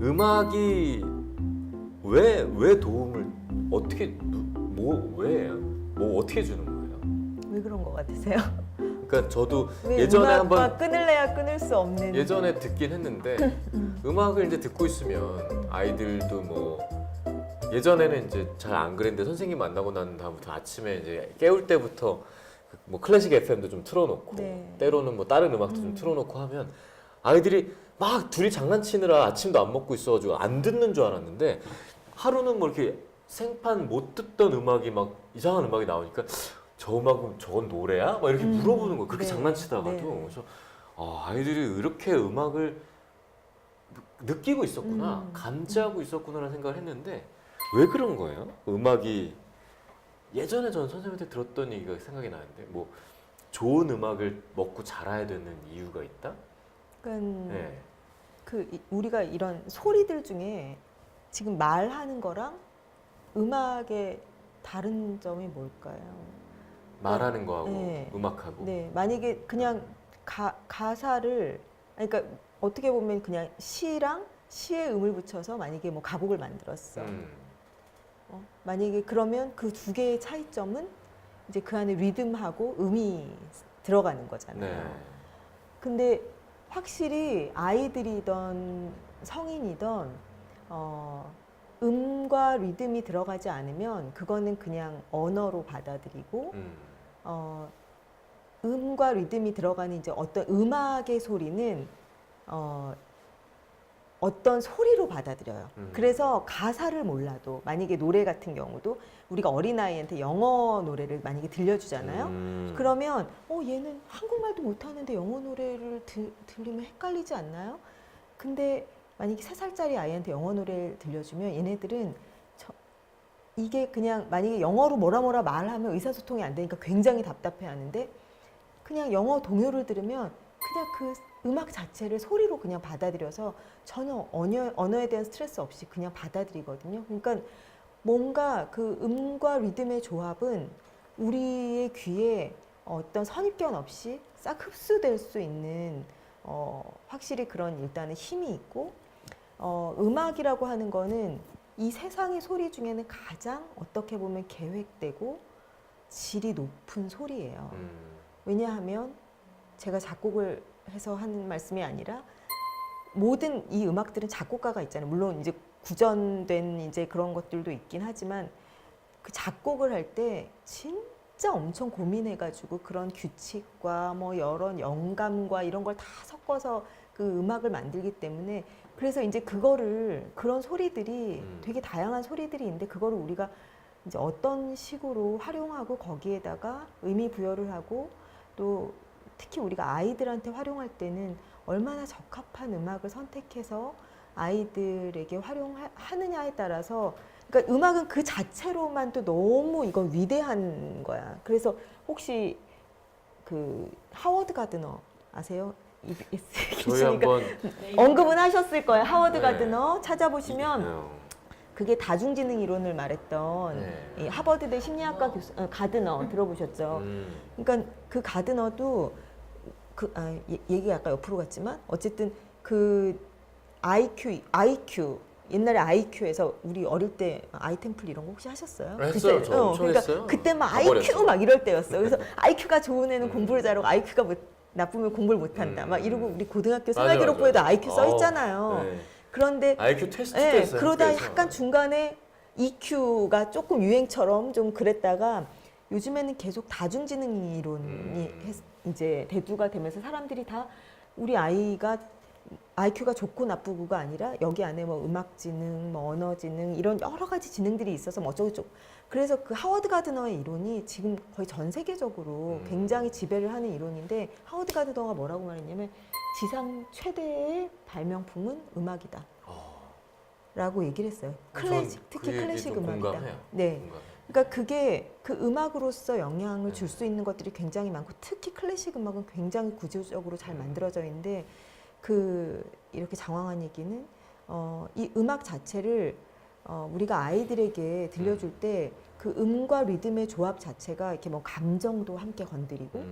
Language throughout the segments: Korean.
음악이 왜 도움을 어떻게 왜예요? 뭐 어떻게 주는 거예요? 왜 그런 것 같으세요? 그러니까 저도 왜 예전에 음악과 한번 끊을래야 끊을 수 없는 예전에 듣긴 했는데 음악을 이제 듣고 있으면 아이들도 뭐 예전에는 이제 잘 안 그랬는데 선생님 만나고 난 다음부터 아침에 이제 깨울 때부터 뭐 클래식 FM도 좀 틀어놓고 네. 때로는 뭐 다른 음악도 좀 틀어놓고 하면 아이들이 막 둘이 장난치느라 아침도 안 먹고 있어가지고 안 듣는 줄 알았는데 하루는 뭐 이렇게 생판 못 듣던 음악이 막 이상한 음악이 나오니까 저 음악은 저건 노래야? 막 이렇게 물어보는 거예요. 그렇게 네. 장난치다가도. 네. 그래서 아이들이 이렇게 음악을 느끼고 있었구나, 감지하고 있었구나라는 생각을 했는데 왜 그런 거예요? 음악이 예전에 전 선생님한테 들었던 얘기가 생각이 나는데 뭐 좋은 음악을 먹고 자라야 되는 이유가 있다? 그러니까 네. 우리가 이런 소리들 중에 지금 말하는 거랑 음악의 다른 점이 뭘까요? 말하는 거하고 네. 음악하고. 네, 만약에 그냥 가사를 그러니까 어떻게 보면 그냥 시랑 시에 음을 붙여서 만약에 뭐 가곡을 만들었어. 만약에 그러면 그 두 개의 차이점은 이제 그 안에 리듬하고 음이 들어가는 거잖아요. 네. 근데 확실히 아이들이던 성인이던 음과 리듬이 들어가지 않으면 그거는 그냥 언어로 받아들이고 음과 리듬이 들어가는 이제 어떤 음악의 소리는 어떤 소리로 받아들여요. 그래서 가사를 몰라도 만약에 노래 같은 경우도 우리가 어린아이한테 영어 노래를 만약에 들려주잖아요. 그러면 얘는 한국말도 못하는데 영어 노래를 들리면 헷갈리지 않나요? 근데 만약에 3살짜리 아이한테 영어 노래를 들려주면 얘네들은 이게 그냥 만약에 영어로 뭐라 말하면 의사소통이 안 되니까 굉장히 답답해하는데 그냥 영어 동요를 들으면 그냥 그 음악 자체를 소리로 그냥 받아들여서 전혀 언어에 대한 스트레스 없이 그냥 받아들이거든요. 그러니까 뭔가 그 음과 리듬의 조합은 우리의 귀에 어떤 선입견 없이 싹 흡수될 수 있는 확실히 그런 일단은 힘이 있고 음악이라고 하는 거는 이 세상의 소리 중에는 가장 어떻게 보면 계획되고 질이 높은 소리예요. 왜냐하면 제가 작곡을 해서 하는 말씀이 아니라 모든 이 음악들은 작곡가가 있잖아요. 물론 이제 구전된 이제 그런 것들도 있긴 하지만 그 작곡을 할 때 진짜 엄청 고민해가지고 그런 규칙과 뭐 여러 영감과 이런 걸 다 섞어서 그 음악을 만들기 때문에 그래서 이제 그런 소리들이 되게 다양한 소리들이 있는데 그거를 우리가 이제 어떤 식으로 활용하고 거기에다가 의미 부여를 하고 또 특히 우리가 아이들한테 활용할 때는 얼마나 적합한 음악을 선택해서 아이들에게 활용하느냐에 따라서 그러니까 음악은 그 자체로만도 너무 이건 위대한 거야. 그래서 혹시 그 하워드 가드너 아세요? 저희 한번 언급은 하셨을 거예요. 하워드 네. 가드너 찾아보시면 그게 다중지능 이론을 말했던 네. 이 하버드대 심리학과 교수 가드너 들어보셨죠? 그러니까 그 가드너도 얘기가 약간 옆으로 갔지만 어쨌든 그 IQ 옛날에 IQ에서 우리 어릴 때 아이템플 이런 거 혹시 하셨어요? 했어요. 저 엄청 그러니까 했어요. 그때 막 가버렸어. IQ 막 이럴 때였어. 그래서 IQ가 좋은 애는 공부를 잘하고 IQ가 나쁘면 공부를 못한다. 막 이러고 우리 고등학교 생활기록부에도 IQ 써 있잖아요. 네. 그런데 IQ 테스트도 네, 했어요. 그러다 학교에서. 약간 중간에 EQ가 조금 유행처럼 좀 그랬다가 요즘에는 계속 다중지능 이론이 이제 대두가 되면서 사람들이 다 우리 아이가 IQ가 좋고 나쁘고가 아니라 여기 안에 뭐 음악지능, 뭐 언어지능 이런 여러 가지 지능들이 있어서 뭐 어쩌고저쩌고 그래서 그 하워드 가드너의 이론이 지금 거의 전 세계적으로 굉장히 지배를 하는 이론인데 하워드 가드너가 뭐라고 말했냐면 지상 최대의 발명품은 음악이다. 라고 얘기를 했어요. 클래식, 특히 클래식 음악이다. 공감해요. 네. 공감해요. 그러니까 그게 그 음악으로서 영향을 줄 수 있는 것들이 굉장히 많고 특히 클래식 음악은 굉장히 구조적으로 잘 만들어져 있는데 이렇게 장황한 얘기는 이 음악 자체를 우리가 아이들에게 들려줄 때 그 음과 리듬의 조합 자체가 이렇게 뭐 감정도 함께 건드리고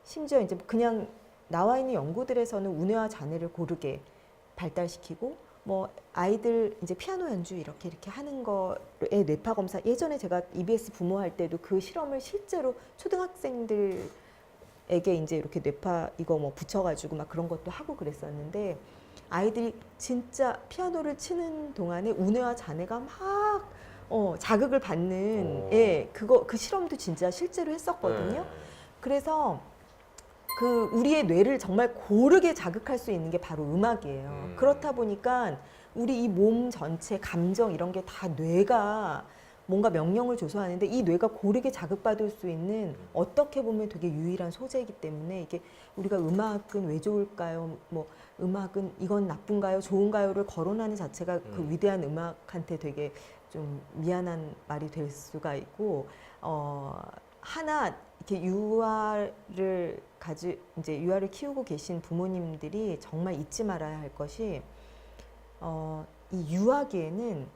심지어 이제 그냥 나와 있는 연구들에서는 우뇌와 자뇌를 고르게 발달시키고 뭐 아이들 이제 피아노 연주 이렇게 하는 거에 뇌파 검사 예전에 제가 EBS 부모 할 때도 그 실험을 실제로 초등학생들에게 이제 이렇게 뇌파 이거 뭐 붙여가지고 막 그런 것도 하고 그랬었는데 아이들이 진짜 피아노를 치는 동안에 우뇌와 좌뇌가 막 자극을 받는 그 실험도 진짜 실제로 했었거든요. 그래서 그 우리의 뇌를 정말 고르게 자극할 수 있는 게 바로 음악이에요. 그렇다 보니까 우리 이 몸 전체 감정 이런 게 다 뇌가 뭔가 명령을 줘서하는데 이 뇌가 고르게 자극받을 수 있는 어떻게 보면 되게 유일한 소재이기 때문에 이게 우리가 음악은 왜 좋을까요? 뭐 음악은 이건 나쁜가요? 좋은가요를 거론하는 자체가 그 위대한 음악한테 되게 좀 미안한 말이 될 수가 있고 하나 이렇게 이제 유아를 키우고 계신 부모님들이 정말 잊지 말아야 할 것이 이 유아기에는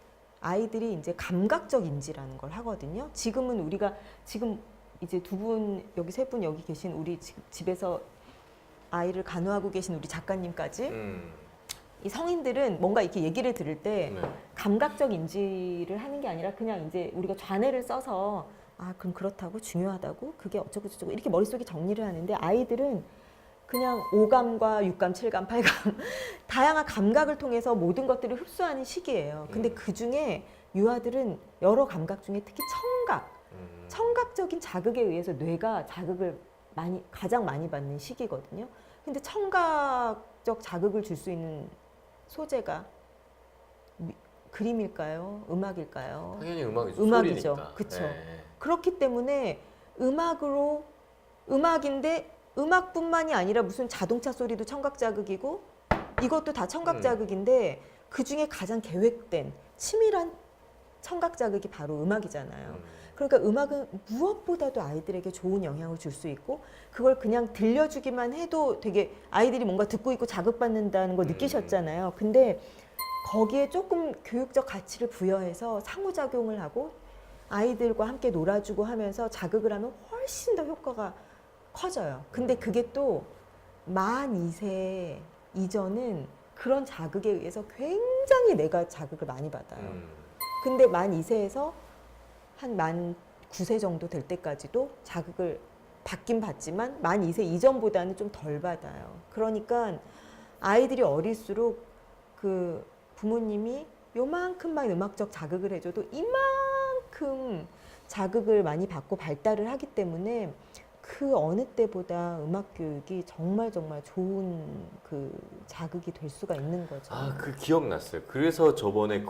아이들이 이제 감각적 인지라는 걸 하거든요. 지금은 우리가 지금 이제 두 분 여기 세 분 여기 계신 우리 집에서 아이를 간호하고 계신 우리 작가님까지 이 성인들은 뭔가 이렇게 얘기를 들을 때 감각적 인지를 하는 게 아니라 그냥 이제 우리가 좌뇌를 써서 아 그럼 그렇다고 중요하다고 그게 어쩌고 저쩌고 이렇게 머릿속에 정리를 하는데 아이들은 그냥 오감과 육감, 칠감, 팔감 다양한 감각을 통해서 모든 것들을 흡수하는 시기예요. 근데 그 중에 유아들은 여러 감각 중에 특히 청각적인 자극에 의해서 뇌가 자극을 가장 많이 받는 시기거든요. 근데 청각적 자극을 줄 수 있는 소재가 그림일까요? 음악일까요? 당연히 음악이죠. 음악이죠. 소리니까. 그렇죠. 그렇기 때문에 음악인데 음악뿐만이 아니라 무슨 자동차 소리도 청각 자극이고 이것도 다 청각 자극인데 그 중에 가장 계획된 치밀한 청각 자극이 바로 음악이잖아요. 그러니까 음악은 무엇보다도 아이들에게 좋은 영향을 줄 수 있고 그걸 그냥 들려주기만 해도 되게 아이들이 뭔가 듣고 있고 자극받는다는 걸 느끼셨잖아요. 근데 거기에 조금 교육적 가치를 부여해서 상호작용을 하고 아이들과 함께 놀아주고 하면서 자극을 하면 훨씬 더 효과가 커져요. 근데 그게 또 만 2세 이전은 그런 자극에 의해서 굉장히 내가 자극을 많이 받아요. 근데 만 2세에서 한 만 9세 정도 될 때까지도 자극을 받긴 받지만 만 2세 이전보다는 좀 덜 받아요. 그러니까 아이들이 어릴수록 그 부모님이 요만큼만 음악적 자극을 해줘도 이만큼 자극을 많이 받고 발달을 하기 때문에 그 어느 때보다 음악 교육이 정말 좋은 그 자극이 될 수가 있는 거죠. 아, 그 기억났어요. 그래서 저번에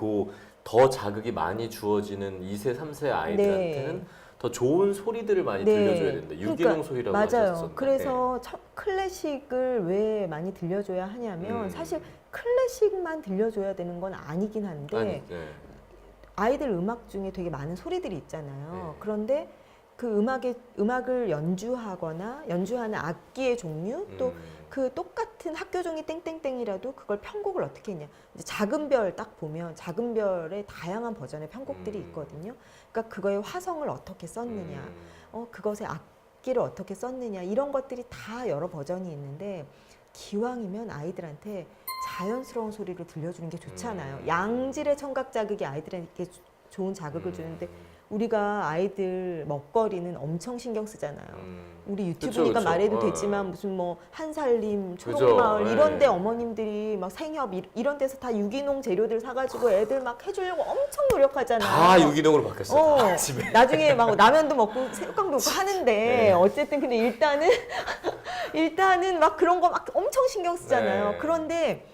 더 자극이 많이 주어지는 2세, 3세 아이들한테는 더 좋은 소리들을 많이 들려줘야 된다. 유기농 소리라고 하셨었나요? 맞아요. 그래서 클래식을 왜 많이 들려줘야 하냐면 사실 클래식만 들려줘야 되는 건 아니긴 한데 아이들 음악 중에 되게 많은 소리들이 있잖아요. 그런데 그 음악을 연주하는 악기의 종류 또 그 똑같은 학교 종이 땡땡땡이라도 그걸 편곡을 어떻게 했냐. 이제 작은 별 딱 보면 작은 별의 다양한 버전의 편곡들이 있거든요. 그러니까 그거의 화성을 어떻게 썼느냐, 그것의 악기를 어떻게 썼느냐 이런 것들이 다 여러 버전이 있는데 기왕이면 아이들한테 자연스러운 소리를 들려주는 게 좋잖아요. 양질의 청각 자극이 아이들에게 좋은 자극을 주는데 우리가 아이들 먹거리는 엄청 신경 쓰잖아요. 우리 유튜브니까 그쵸. 말해도 되지만 무슨 뭐 한살림, 초록마을 이런 데 어머님들이 막 생협 이런 데서 다 유기농 재료들 사가지고 애들 막 해주려고 엄청 노력하잖아요. 다 유기농으로 바뀌었어요. 집에. 나중에 막 라면도 먹고 새우깡도 먹고 하는데 어쨌든 근데 일단은 막 그런 거 막 엄청 신경 쓰잖아요. 그런데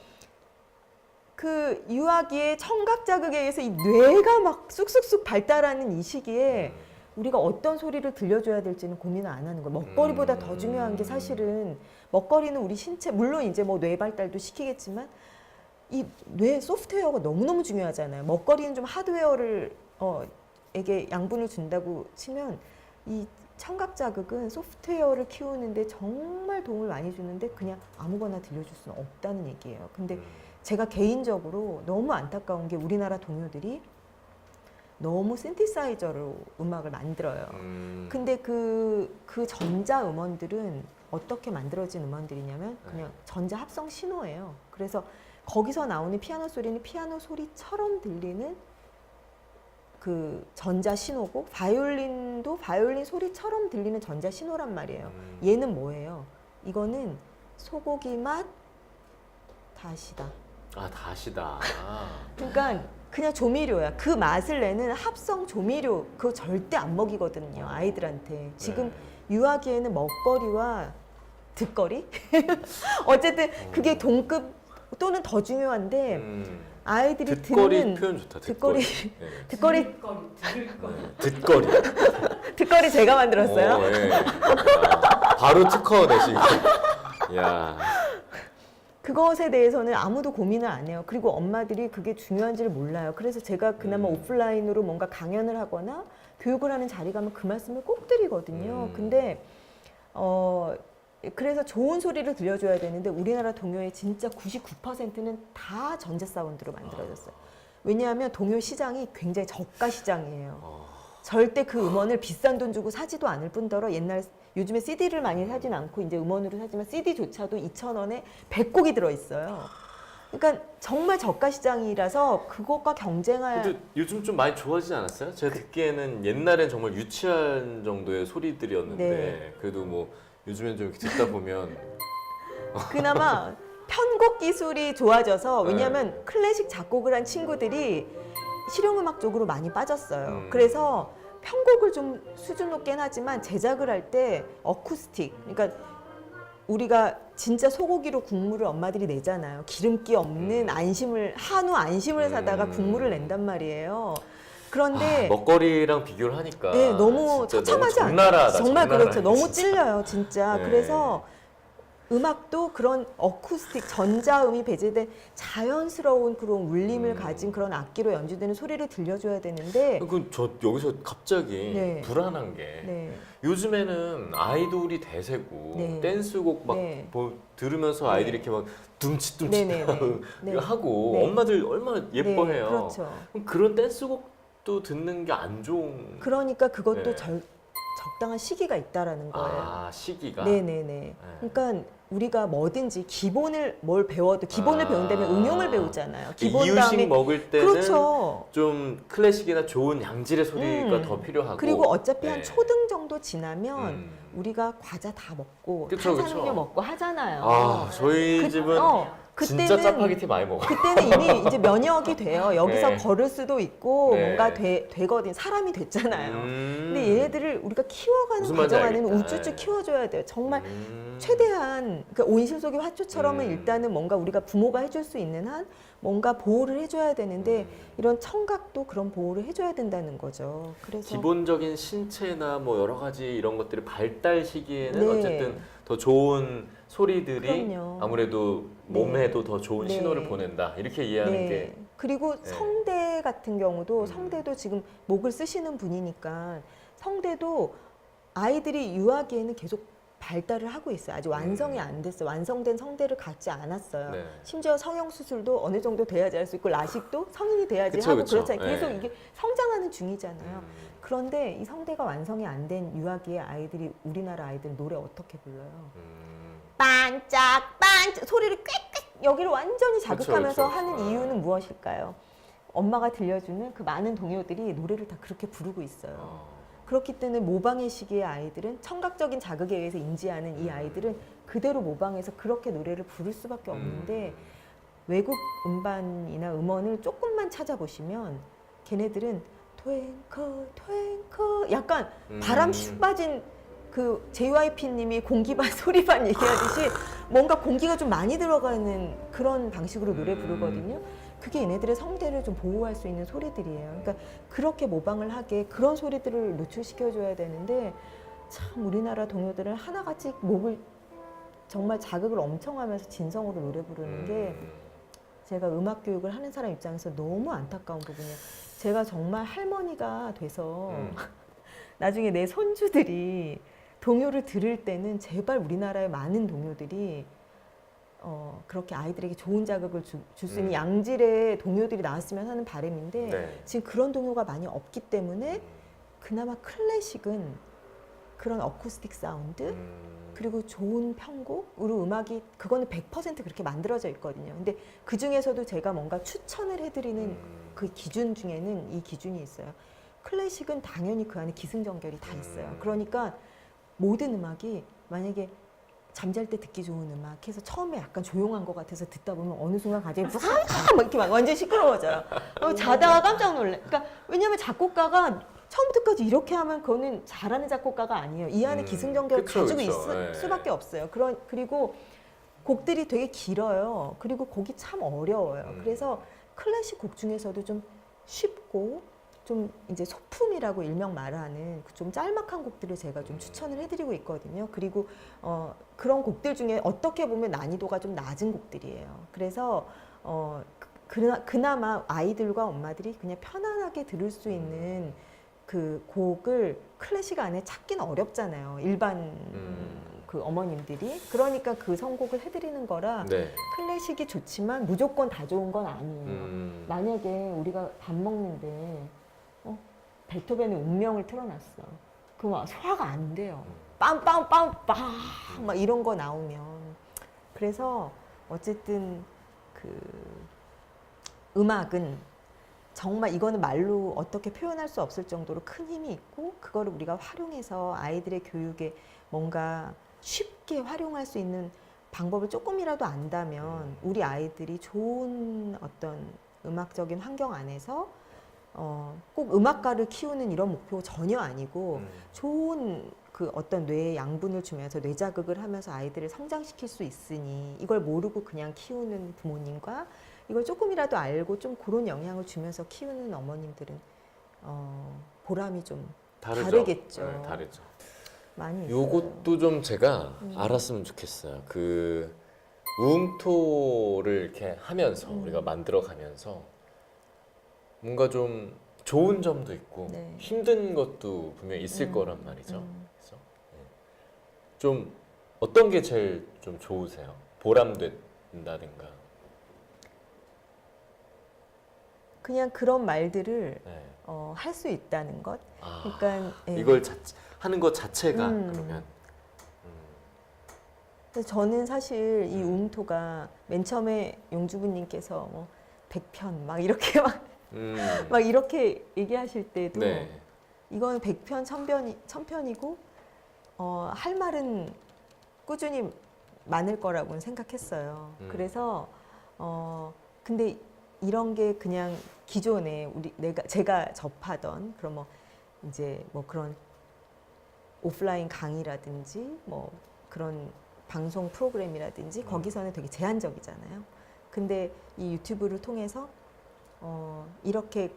그 유아기의 청각 자극에 의해서 이 뇌가 막 쑥쑥쑥 발달하는 이 시기에 우리가 어떤 소리를 들려줘야 될지는 고민을 안 하는 거예요. 먹거리보다 더 중요한 게 사실은 먹거리는 우리 신체 물론 이제 뭐 뇌 발달도 시키겠지만 이 뇌 소프트웨어가 너무너무 중요하잖아요. 먹거리는 좀 하드웨어를 에게 양분을 준다고 치면 이 청각 자극은 소프트웨어를 키우는데 정말 도움을 많이 주는데 그냥 아무거나 들려줄 수는 없다는 얘기예요. 근데 제가 개인적으로 너무 안타까운 게 우리나라 동요들이 너무 신디사이저로 음악을 만들어요. 근데 그 전자 음원들은 어떻게 만들어진 음원들이냐면 그냥 전자 합성 신호예요. 그래서 거기서 나오는 피아노 소리는 피아노 소리처럼 들리는 그 전자 신호고, 바이올린도 바이올린 소리처럼 들리는 전자 신호란 말이에요. 얘는 뭐예요? 이거는 소고기 맛 다시다. 아, 다시다. 그러니까 그냥 조미료야. 그 맛을 내는 합성 조미료, 그거 절대 안 먹이거든요, 아이들한테. 지금 유아기에는 먹거리와 듣거리? 어쨌든 그게 동급 또는 더 중요한데, 아이들이 듣거리 듣는 표현 좋다. 듣거리, 네. 듣거리, 듣거리. 듣거리 제가 만들었어요. 오, 예. 야, 바로 특허 내시고. 야. 그것에 대해서는 아무도 고민을 안 해요. 그리고 엄마들이 그게 중요한지를 몰라요. 그래서 제가 그나마 오프라인으로 뭔가 강연을 하거나 교육을 하는 자리 가면 그 말씀을 꼭 드리거든요. 근데 그래서 좋은 소리를 들려줘야 되는데, 우리나라 동요의 진짜 99%는 다 전자 사운드로 만들어졌어요. 왜냐하면 동요 시장이 굉장히 저가 시장이에요. 절대 그 음원을 비싼 돈 주고 사지도 않을 뿐더러, 요즘에 CD를 많이 사진 않고 이제 음원으로 사지만 CD조차도 2,000원에 100곡이 들어있어요. 그러니까 정말 저가 시장이라서 그것과 경쟁할. 근데 요즘 좀 많이 좋아지지 않았어요? 제가 듣기에는 옛날엔 정말 유치한 정도의 소리들이었는데, 네. 그래도 뭐 요즘엔 좀 이렇게 듣다 보면 그나마 편곡 기술이 좋아져서, 네. 왜냐하면 클래식 작곡을 한 친구들이 실용음악 쪽으로 많이 빠졌어요. 그래서 편곡을 좀 수준 높게는 하지만 제작을 할 때 어쿠스틱, 그러니까 우리가 진짜 소고기로 국물을 엄마들이 내잖아요. 기름기 없는 안심을, 한우 안심을 사다가 국물을 낸단 말이에요. 그런데 먹거리랑 비교를 하니까 네, 너무 진짜 처참하지 너무 않아요? 적나라하다. 정말 적나라해, 그렇죠. 너무 진짜. 찔려요, 진짜. 네. 그래서 음악도 그런 어쿠스틱, 전자음이 배제된 자연스러운 그런 울림을 가진 그런 악기로 연주되는 소리를 들려줘야 되는데. 저 여기서 갑자기 네. 불안한 게, 네. 요즘에는 아이돌이 대세고 네. 댄스곡 막 네. 들으면서 아이들이 이렇게 막 둠칫둠칫 네네네. 네. 하고 네. 엄마들 얼마나 예뻐해요. 네, 그렇죠. 그럼 그런 댄스곡도 듣는 게 안 좋은. 그러니까 그것도 네. 적당한 시기가 있다라는 거예요. 아, 시기가. 네네네. 그러니까 우리가 뭐든지 기본을 뭘 배워도, 기본을 배운다면 응용을 배우잖아요. 기본 이유식 다음에. 먹을 때는 그렇죠. 좀 클래식이나 좋은 양질의 소리가 더 필요하고. 그리고 어차피 네. 한 초등 정도 지나면 우리가 과자 다 먹고 그쵸, 탄산음료 그쵸. 먹고 하잖아요. 아, 저희 집은 진짜 짜파게티 많이 먹어요. 그때는 이미 이제 면역이 돼요. 여기서 네. 걸을 수도 있고 네. 뭔가 되거든. 사람이 됐잖아요. 근데 얘네들을 우리가 키워가는 무슨 말인지 과정 안에는 알겠다. 우쭈쭈 네. 키워줘야 돼요. 정말 최대한, 그러니까 온실 속의 화초처럼은 일단은 뭔가 우리가 부모가 해줄 수 있는 한 뭔가 보호를 해줘야 되는데, 이런 청각도 그런 보호를 해줘야 된다는 거죠. 그래서 기본적인 신체나 뭐 여러 가지 이런 것들이 발달 시기에는 네. 어쨌든 더 좋은 소리들이 그럼요. 아무래도 몸에도 더 좋은 네. 신호를 보낸다, 이렇게 이해하는 네. 게. 그리고 네. 성대 같은 경우도, 성대도 지금 목을 쓰시는 분이니까 성대도 아이들이 유아기에는 계속 발달을 하고 있어요. 아직 완성이 안 됐어요. 완성된 성대를 갖지 않았어요. 네. 심지어 성형 수술도 어느 정도 돼야지 할 수 있고, 라식도 성인이 돼야지 그쵸, 하고 그쵸. 그렇잖아요. 계속 네. 이게 성장하는 중이잖아요. 그런데 이 성대가 완성이 안 된 유아기의 아이들이, 우리나라 아이들 노래 어떻게 불러요? 반짝반짝 소리를 꽥꽥, 여기를 완전히 자극하면서 그쵸, 그쵸. 하는 이유는 무엇일까요? 엄마가 들려주는 그 많은 동요들이 노래를 다 그렇게 부르고 있어요. 그렇기 때문에 모방의 시기의 아이들은, 청각적인 자극에 의해서 인지하는 이 아이들은 그대로 모방해서 그렇게 노래를 부를 수밖에 없는데, 외국 음반이나 음원을 조금만 찾아보시면 걔네들은 트윙클 트윙클 약간 바람 슉 빠진, 그 JYP님이 공기반 소리반 얘기하듯이 뭔가 공기가 좀 많이 들어가는 그런 방식으로 노래 부르거든요. 그게 얘네들의 성대를 좀 보호할 수 있는 소리들이에요. 그러니까 그렇게 모방을 하게 그런 소리들을 노출시켜줘야 되는데, 참 우리나라 동요들은 하나같이 목을 정말 자극을 엄청 하면서 진성으로 노래 부르는 게, 제가 음악 교육을 하는 사람 입장에서 너무 안타까운 부분이에요. 제가 정말 할머니가 돼서 나중에 내 손주들이 동요를 들을 때는 제발 우리나라의 많은 동요들이 그렇게 아이들에게 좋은 자극을 줄 수 있는 양질의 동요들이 나왔으면 하는 바람인데, 네. 지금 그런 동요가 많이 없기 때문에 그나마 클래식은 그런 어쿠스틱 사운드, 그리고 좋은 편곡으로 음악이 그거는 100% 그렇게 만들어져 있거든요. 근데 그 중에서도 제가 뭔가 추천을 해드리는 그 기준 중에는 이 기준이 있어요. 클래식은 당연히 그 안에 기승전결이 다 있어요. 그러니까 모든 음악이 만약에 잠잘 때 듣기 좋은 음악 해서 처음에 약간 조용한 것 같아서 듣다 보면 어느 순간 갑자기 막 이렇게 막 완전 시끄러워져요. 자다가 깜짝 놀래. 그러니까 왜냐하면 작곡가가 처음부터 끝까지 이렇게 하면 그거는 잘하는 작곡가가 아니에요. 이 안에 기승전결을 그쵸, 가지고 그쵸. 있을 네. 수밖에 없어요. 그리고 곡들이 되게 길어요. 그리고 곡이 참 어려워요. 그래서 클래식 곡 중에서도 좀 쉽고 좀 이제 소품이라고 일명 말하는 그 좀 짤막한 곡들을 제가 좀 추천을 해드리고 있거든요. 그리고 그런 곡들 중에 어떻게 보면 난이도가 좀 낮은 곡들이에요. 그래서 그나마 아이들과 엄마들이 그냥 편안하게 들을 수 있는 그 곡을 클래식 안에 찾기는 어렵잖아요. 일반 그 어머님들이. 그러니까 그 선곡을 해드리는 거라 네. 클래식이 좋지만 무조건 다 좋은 건 아니에요. 만약에 우리가 밥 먹는데 베토벤의 운명을 틀어놨어. 그럼 소화가 안 돼요. 빰빰빰빰 막 이런 거 나오면. 그래서 어쨌든 그 음악은 정말 이거는 말로 어떻게 표현할 수 없을 정도로 큰 힘이 있고 그거를 우리가 활용해서 아이들의 교육에 뭔가 쉽게 활용할 수 있는 방법을 조금이라도 안다면 우리 아이들이 좋은 어떤 음악적인 환경 안에서 꼭 음악가를 키우는 이런 목표가 전혀 아니고 좋은 그 어떤 뇌에 양분을 주면서 뇌 자극을 하면서 아이들을 성장시킬 수 있으니 이걸 모르고 그냥 키우는 부모님과 이걸 조금이라도 알고 좀 그런 영향을 주면서 키우는 어머님들은 보람이 좀 다르겠죠. 네, 다르죠. 많이 있어요. 요것도 좀 제가 알았으면 좋겠어요. 그 우음토를 이렇게 하면서 우리가 만들어가면서 뭔가 좀 좋은 점도 있고 네. 힘든 것도 분명히 있을 거란 말이죠. 그래서 좀 어떤 게 제일 좀 좋으세요? 보람된다든가. 그냥 그런 말들을 네. 할 수 있다는 것. 아, 그러니까 예. 이걸 하는 것 자체가 그러면 그래서 저는 사실 이 우음토가 맨 처음에 용주부님께서 뭐 100편 막 이렇게 막 이렇게 얘기하실 때도 네. 이건 100편, 1000편이고 할 말은 꾸준히 많을 거라고는 생각했어요. 그래서 근데 이런 게 그냥 기존에 제가 접하던 그런 뭐 이제 뭐 그런 오프라인 강의라든지 뭐 그런 방송 프로그램이라든지 거기서는 되게 제한적이잖아요. 근데 이 유튜브를 통해서 이렇게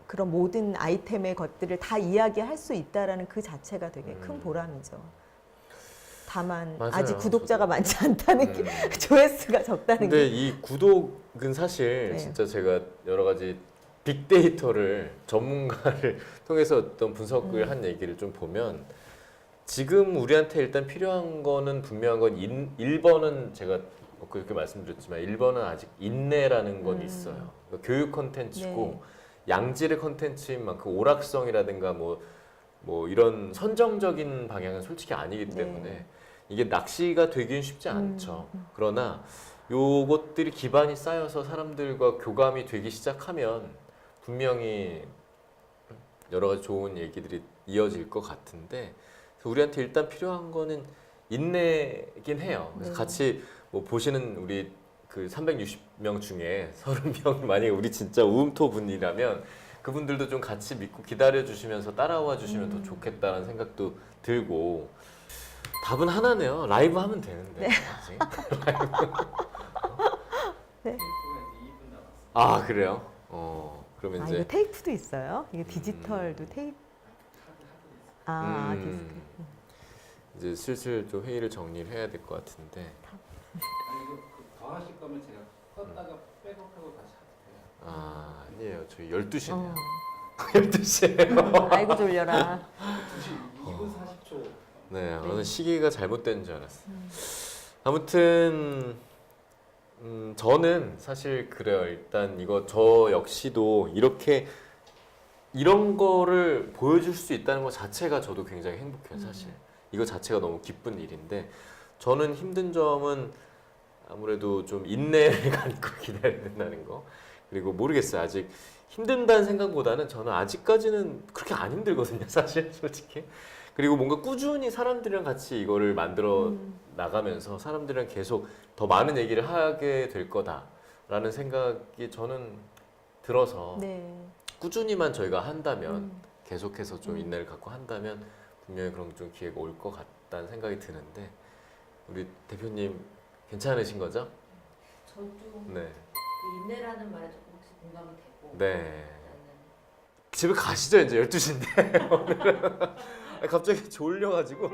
그런 모든 아이템의 것들을 다 이야기할 수 있다라는 그 자체가 되게 큰 보람이죠. 다만 맞아요. 아직 구독자가 많지 않다는 게 조회수가 적다는 근데 게. 이 구독은 사실 네. 진짜 제가 여러 가지 빅데이터를 전문가를 통해서 어떤 분석을 한 얘기를 좀 보면 지금 우리한테 일단 필요한 거는 분명한 건 1번은 제가 그렇게 말씀드렸지만 1번은 아직 인내라는 건 있어요. 그러니까 교육 컨텐츠고 네. 양질의 컨텐츠인 만큼 오락성이라든가 뭐 이런 선정적인 방향은 솔직히 아니기 때문에 네. 이게 낚시가 되긴 쉽지 않죠. 그러나 요것들이 기반이 쌓여서 사람들과 교감이 되기 시작하면 분명히 여러 가지 좋은 얘기들이 이어질 것 같은데 그래서 우리한테 일단 필요한 거는 인내긴 해요. 그래서 네. 같이 뭐 보시는 우리 그 360명 중에 30명 만약에 우리 진짜 우음토 분이라면 그분들도 좀 같이 믿고 기다려 주시면서 따라와 주시면 더 좋겠다는 생각도 들고 답은 하나네요. 라이브 하면 되는데. 네. 네. 아 그래요? 그러면 아, 이제 이거 테이프도 있어요? 이게 디지털도 테이프. 아, 디스크. 이제 슬슬 좀 회의를 정리를 해야 될 것 같은데. 아니 이거 더 하실 거면 제가 껐다가 백업하고 다시 하세요. 아 아니에요. 저희 12시네요. 어. 12시에요. 아이고 졸려라. 2시 2분 40초. 네, 저는 시기가 잘못된 줄 알았어요. 아무튼 저는 사실 그래요. 일단 이거 저 역시도 이런 거를 보여줄 수 있다는 것 자체가 저도 굉장히 행복해요. 사실 이거 자체가 너무 기쁜 일인데 저는 힘든 점은 아무래도 좀 인내를 갖고 기다려야 된다는 거. 그리고 모르겠어요. 아직 힘든다는 생각보다는 저는 아직까지는 그렇게 안 힘들거든요. 사실 솔직히. 그리고 뭔가 꾸준히 사람들이랑 같이 이거를 만들어 나가면서 사람들이랑 계속 더 많은 얘기를 하게 될 거다라는 생각이 저는 들어서 네. 꾸준히만 저희가 한다면 계속해서 좀 인내를 갖고 한다면 분명히 그런 좀 기회가 올 것 같다는 생각이 드는데 우리 대표님 괜찮으신 거죠? 저도 네. 그 인내라는 말에 조금 혹시 공감이 되고 네. 일단은 집에 가시죠. 이제 12시인데 오늘은 갑자기 졸려가지고